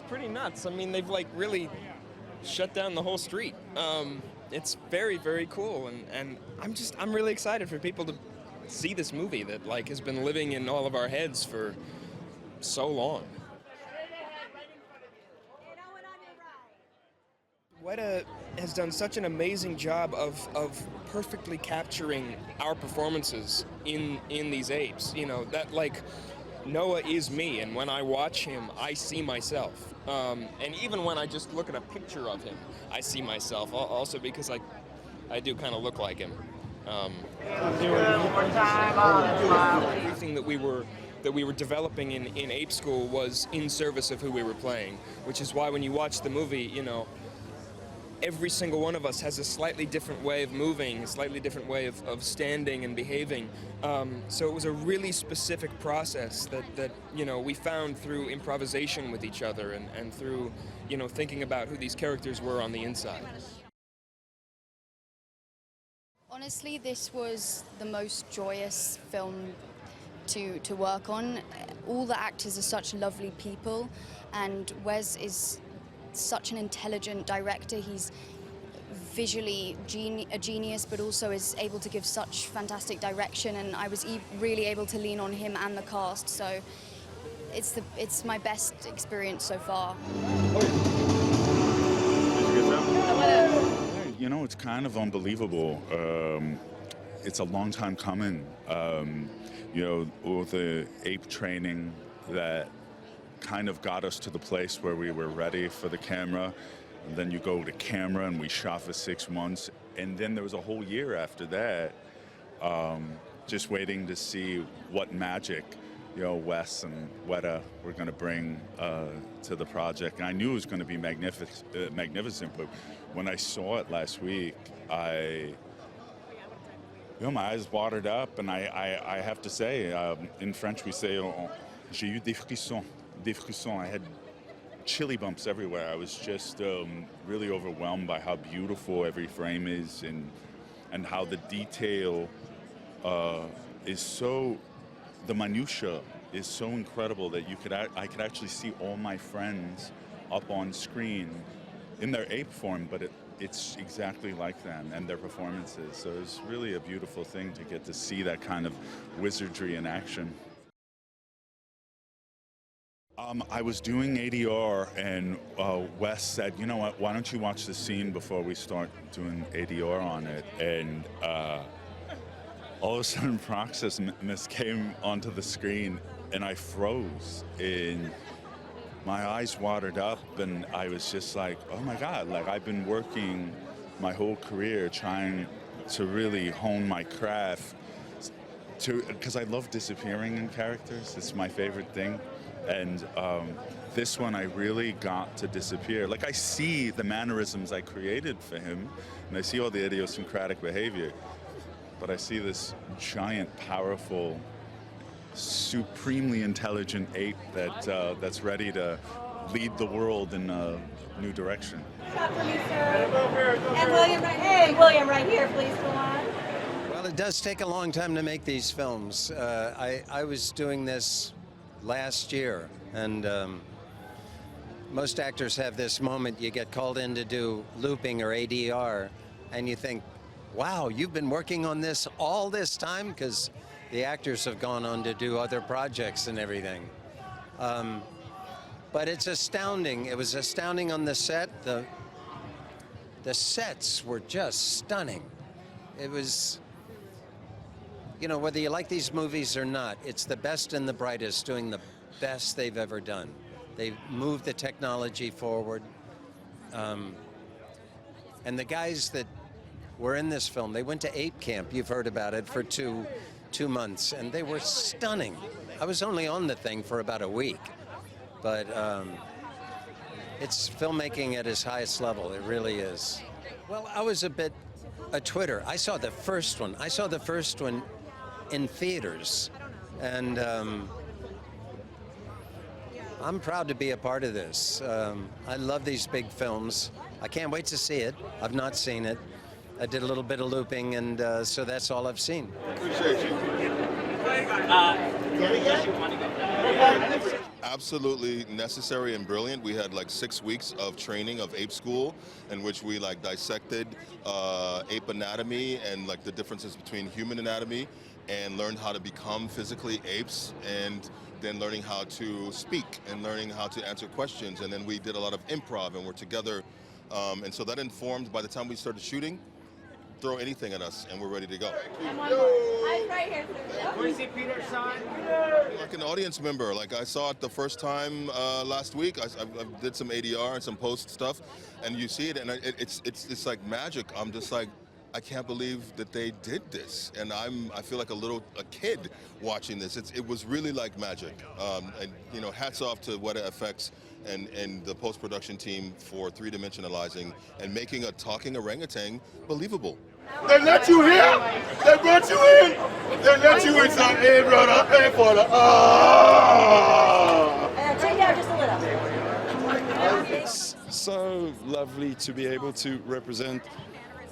pretty nuts. I mean, they've like really shut down the whole street. It's very, very cool, and I'm really excited for people to see this movie that like has been living in all of our heads for so long. Weta has done such an amazing job of perfectly capturing our performances in these apes. You know, that like Noah is me, and when I watch him, I see myself. And even when I just look at a picture of him, I see myself. Also because I do kind of look like him. Everything that we were developing in Ape School was in service of who we were playing, which is why when you watch the movie, you know, every single one of us has a slightly different way of moving, a slightly different way of standing and behaving. So it was a really specific process that you know, we found through improvisation with each other and through, you know, thinking about who these characters were on the inside. Honestly, this was the most joyous film to work on. All the actors are such lovely people, and Wes is such an intelligent director. He's visually a genius, but also is able to give such fantastic direction, and I was really able to lean on him and the cast, so it's my best experience so far. You know, it's kind of unbelievable. It's a long time coming. You know, all the ape training that kind of got us to the place where we were ready for the camera. And then you go to camera, and we shot for 6 months. And then there was a whole year after that, just waiting to see what magic, you know, Wes and Weta were going to bring to the project. And I knew it was going to be magnificent, but when I saw it last week, you know, my eyes watered up, and I have to say, in French we say, j'ai eu des frissons. I had chilly bumps everywhere. I was just really overwhelmed by how beautiful every frame is, and how the detail is so, the minutia is so incredible that I could actually see all my friends up on screen in their ape form, but it's exactly like them and their performances. So it's really a beautiful thing to get to see that kind of wizardry in action. I was doing ADR, and Wes said, you know what, why don't you watch the scene before we start doing ADR on it? And all of a sudden Proximus came onto the screen, and I froze, and my eyes watered up, and I was just like, oh my God, like I've been working my whole career trying to really hone my craft, because I love disappearing in characters. It's my favorite thing. And this one, I really got to disappear. Like, I see the mannerisms I created for him, and I see all the idiosyncratic behavior, but I see this giant, powerful, supremely intelligent ape that's ready to lead the world in a new direction. Shot for me, sir. And William, William, right here, please go on. Well, it does take a long time to make these films. I was doing this last year, and most actors have this moment. You get called in to do looping or ADR, and you think, wow, you've been working on this all this time? Because the actors have gone on to do other projects and everything. But it's astounding. It was astounding on the set. The sets were just stunning. It was, you know, whether you like these movies or not, it's the best and the brightest doing the best they've ever done. They've moved the technology forward. And the guys that were in this film, they went to ape camp, you've heard about it, for two months, and they were stunning. I was only on the thing for about a week, but it's filmmaking at its highest level, it really is. Well, I was a Twitter. I saw the first one. I saw the first one in theaters, and I'm proud to be a part of this. I love these big films. I can't wait to see it. I've not seen it. I did a little bit of looping, and so that's all I've seen. Appreciate you. absolutely necessary and brilliant. We had like 6 weeks of training of ape school in which we like dissected ape anatomy and like the differences between human anatomy and learned how to become physically apes, and then learning how to speak and learning how to answer questions. And then we did a lot of improv and we're together. And so that informed, by the time we started shooting, throw anything at us and we're ready to go. And one more. Eyes right here. Where is it, Peter, son? Like an audience member, like I saw it the first time last week. I did some ADR and some post stuff, and you see it, and it's like magic. I'm just like, I can't believe that they did this, and I feel like a kid watching this. It was really like magic, and you know, hats off to Weta Effects and the post-production team for three-dimensionalizing and making a talking orangutan believable. They let you here. They brought you in. They let you in, son. Hey, brother, I paid for the. Chin down just a little. It's so lovely to be able to represent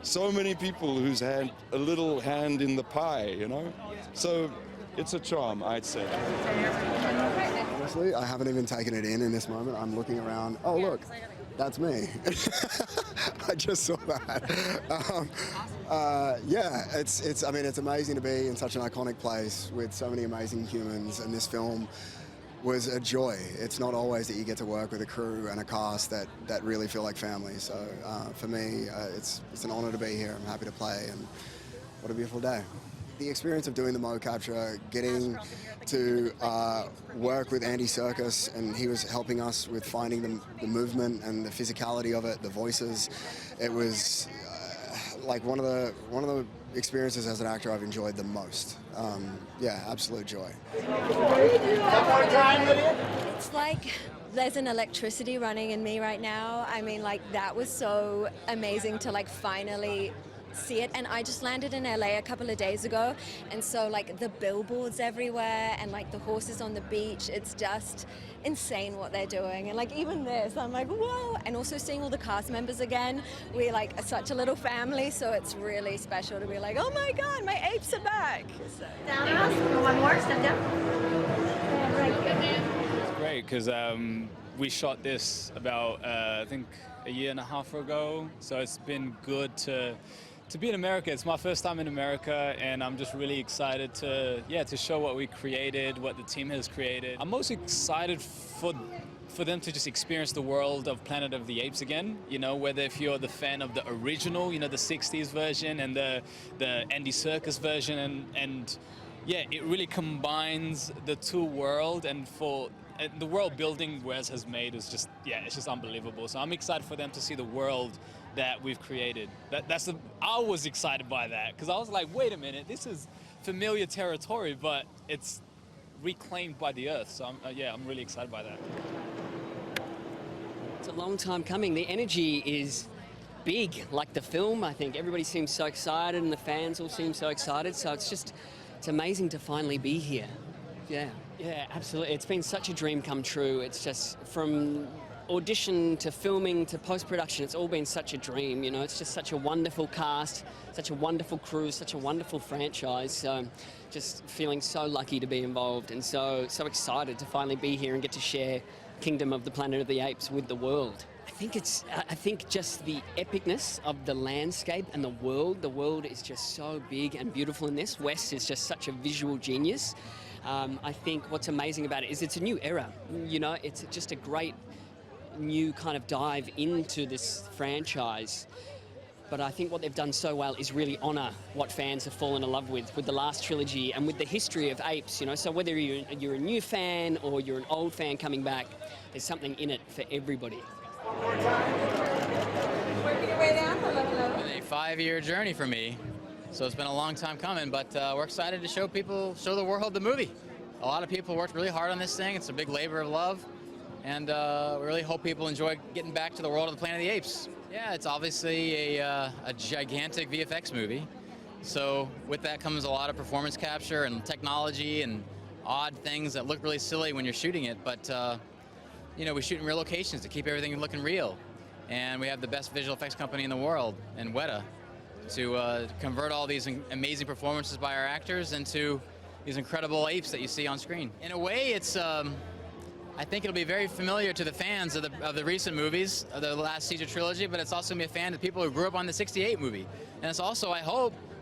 so many people who's had a little hand in the pie, you know? So it's a charm, I'd say. Honestly, I haven't even taken it in this moment. I'm looking around. Oh, look, that's me. I just saw that. Yeah, I mean, it's amazing to be in such an iconic place with so many amazing humans, and this film was a joy. It's not always that you get to work with a crew and a cast that really feel like family. So for me, it's an honor to be here. I'm happy to play, and what a beautiful day. The experience of doing the Mo capture, getting to work with Andy Serkis, and he was helping us with finding the movement and the physicality of it, the voices. It was like one of the experiences as an actor I've enjoyed the most. Yeah, absolute joy. It's like there's an electricity running in me right now. I mean, like, that was so amazing to like finally see it. And I just landed in LA a couple of days ago, and so like the billboards everywhere and like the horses on the beach, it's just insane what they're doing. And like even this, I'm like, whoa. And also seeing all the cast members again, we're like such a little family, so it's really special to be like, oh my god, my apes are back. So. Down us. One more, step down. And right here. It's great because we shot this about I think a year and a half ago, so it's been good to be in America. It's my first time in America, and I'm just really excited to show what we created, what the team has created. I'm most excited for them to just experience the world of Planet of the Apes again. You know, whether if you're the fan of the original, you know, the 60s version and the Andy Serkis version, and yeah, it really combines the two worlds, and the world building Wes has made is just, yeah, it's just unbelievable. So I'm excited for them to see the world that we've created. I was excited by that because I was like, wait a minute, this is familiar territory, but it's reclaimed by the Earth. So I'm really excited by that. It's a long time coming. The energy is big, like the film. I think everybody seems so excited, and the fans all seem so excited. So it's amazing to finally be here. Yeah, absolutely. It's been such a dream come true. It's just from audition to filming to post-production, it's all been such a dream, you know. It's just such a wonderful cast, such a wonderful crew, such a wonderful franchise. So just feeling so lucky to be involved, and so excited to finally be here and get to share Kingdom of the Planet of the Apes with the world. I think just the epicness of the landscape and the world is just so big and beautiful in this. Wes is just such a visual genius. I think what's amazing about it is it's a new era. You know, it's just a great new kind of dive into this franchise. But I think what they've done so well is really honour what fans have fallen in love with the last trilogy and with the history of apes, you know. So whether you're a new fan or you're an old fan coming back, there's something in it for everybody. Working your way down. Hello, hello. It's been a 5-year journey for me, so it's been a long time coming, but we're excited to show the world the movie. A lot of people worked really hard on this thing. It's a big labor of love. And we really hope people enjoy getting back to the world of the Planet of the Apes. Yeah, it's obviously a gigantic VFX movie. So with that comes a lot of performance capture and technology and odd things that look really silly when you're shooting it. But, you know, we shoot in real locations to keep everything looking real. And we have the best visual effects company in the world, in Weta, to convert all these amazing performances by our actors into these incredible apes that you see on screen. In a way, it's... I think it'll be very familiar to the fans of the recent movies, of the last Caesar trilogy, but it's also going to be a fan of people who grew up on the '68 movie. And it's also,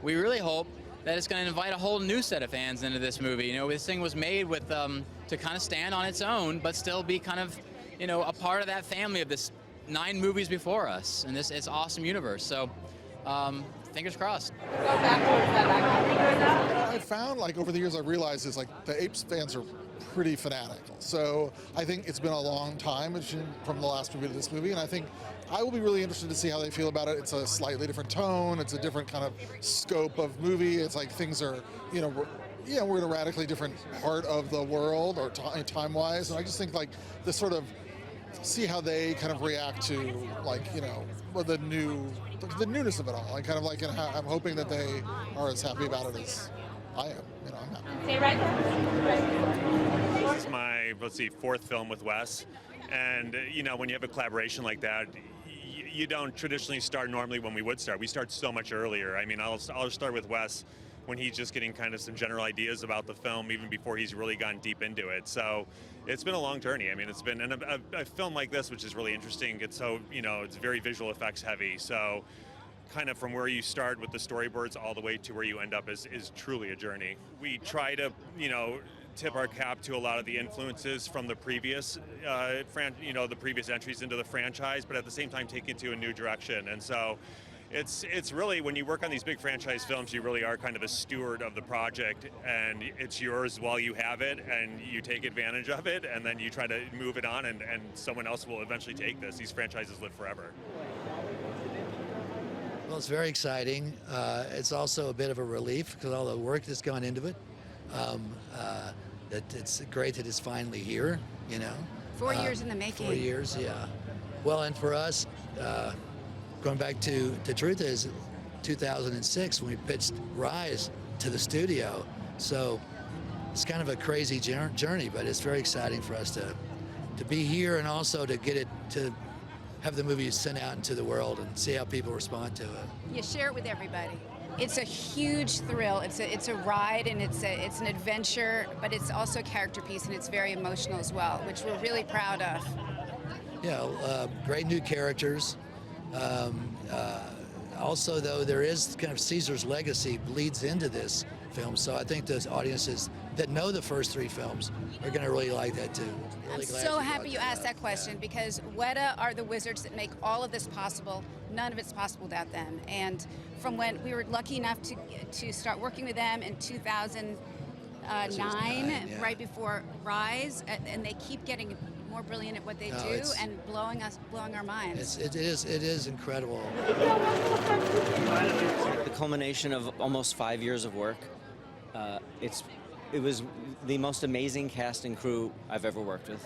we really hope, that it's going to invite a whole new set of fans into this movie. You know, this thing was made with to kind of stand on its own, but still be kind of, you know, a part of that family of this 9 movies before us, and this awesome universe. So, fingers crossed. I found, like, over the years, I realized is, like, the Apes fans are pretty fanatical. So I think it's been a long time from the last movie to this movie, and I think I will be really interested to see how they feel about it. It's a slightly different tone. It's a different kind of scope of movie. It's like things are, you know, we're in a radically different part of the world, or time-wise, and I just think, like, this sort of see how they kind of react to, like, you know, the newness of it all. Kind of like, and I'm hoping that they are as happy about it as I am. You know, I'm happy. Stay right there. This is my, let's see, 4th film with Wes, and you know, when you have a collaboration like that, you don't traditionally start normally when we would start. We start so much earlier. I mean, I'll start with Wes when he's just getting kind of some general ideas about the film, even before he's really gone deep into it. So it's been a long journey. I mean, it's been, and a film like this, which is really interesting, it's so, you know, it's very visual effects heavy. So kind of from where you start with the storyboards all the way to where you end up is truly a journey. We try to, you know, tip our cap to a lot of the influences from the previous, the previous entries into the franchise, but at the same time take it to a new direction. And so it's really, when you work on these big franchise films, you really are kind of a steward of the project, and it's yours while you have it, and you take advantage of it, and then you try to move it on, and someone else will eventually take this. These franchises live forever. Well, it's very exciting. It's also a bit of a relief because all the work that's gone into it. That it's great that it's finally here, you know. 4 years in the making. 4 years, yeah. Well, and for us, going back to the truth is 2006 when we pitched Rise to the studio. So it's kind of a crazy journey, but it's very exciting for us to be here, and also to get it, to have the movie sent out into the world and see how people respond to it. You share it with everybody. It's a huge thrill. It's a ride, and it's an adventure, but it's also a character piece, and it's very emotional as well, which we're really proud of. Yeah, great new characters. Also, though, there is kind of Caesar's legacy bleeds into this film, so I think the audiences that know the first 3 films are going to really like that too. I'm so happy you asked that question, because Weta are the wizards that make all of this possible. None of it's possible without them. And from when we were lucky enough to start working with them in 2009, right before Rise, and they keep getting more brilliant at what they do and blowing our minds. It is incredible. The culmination of almost 5 years of work. It was the most amazing cast and crew I've ever worked with.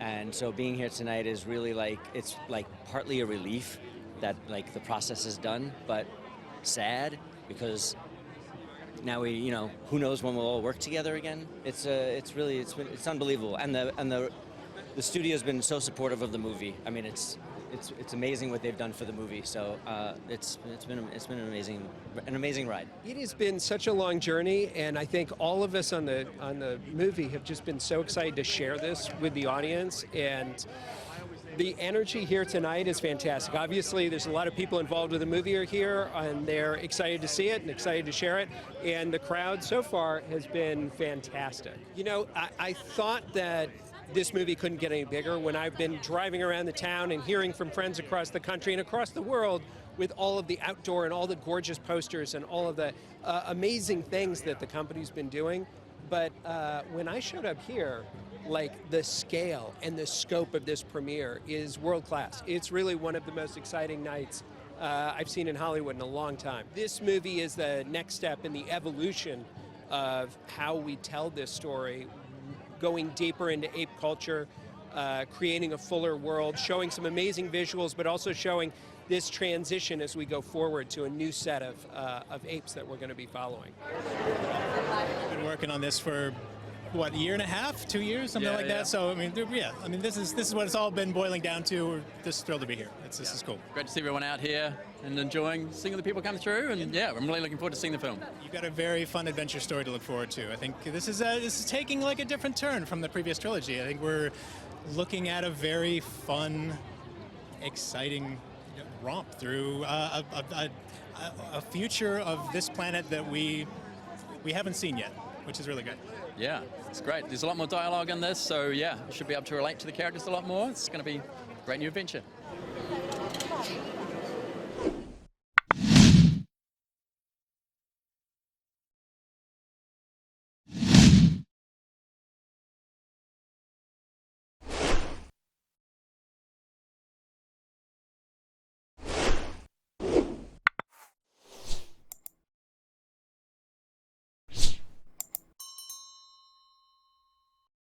And so being here tonight is really it's partly a relief that the process is done, but sad because now who knows when we'll all work together again. It's unbelievable. And the studio's been so supportive of the movie. I mean, it's amazing what they've done for the movie. So it's been an amazing ride. It has been such a long journey, and I think all of us on the movie have just been so excited to share this with the audience. And the energy here tonight is fantastic. Obviously, there's a lot of people involved with the movie are here, and they're excited to see it and excited to share it. And the crowd so far has been fantastic. You know, I thought that this movie couldn't get any bigger when I've been driving around the town and hearing from friends across the country and across the world with all of the outdoor and all the gorgeous posters and all of the amazing things that the company's been doing. But when I showed up here, the scale and the scope of this premiere is world class. It's really one of the most exciting nights I've seen in Hollywood in a long time. This movie is the next step in the evolution of how we tell this story, going deeper into ape culture, creating a fuller world, showing some amazing visuals, but also showing this transition as we go forward to a new set of apes that we're going to be following. I've been working on this for what, a year and a half, 2 years, something like that. So I mean, this is what it's all been boiling down to. We're just thrilled to be here. This is cool. Great to see everyone out here and enjoying seeing the people come through. And yeah, I'm really looking forward to seeing the film. You've got a very fun adventure story to look forward to. I think this is taking like a different turn from the previous trilogy. I think we're looking at a very fun, exciting romp through a future of this planet that we haven't seen yet, which is really good. Yeah, it's great. There's a lot more dialogue in this, so yeah, you should be able to relate to the characters a lot more. It's going to be a great new adventure.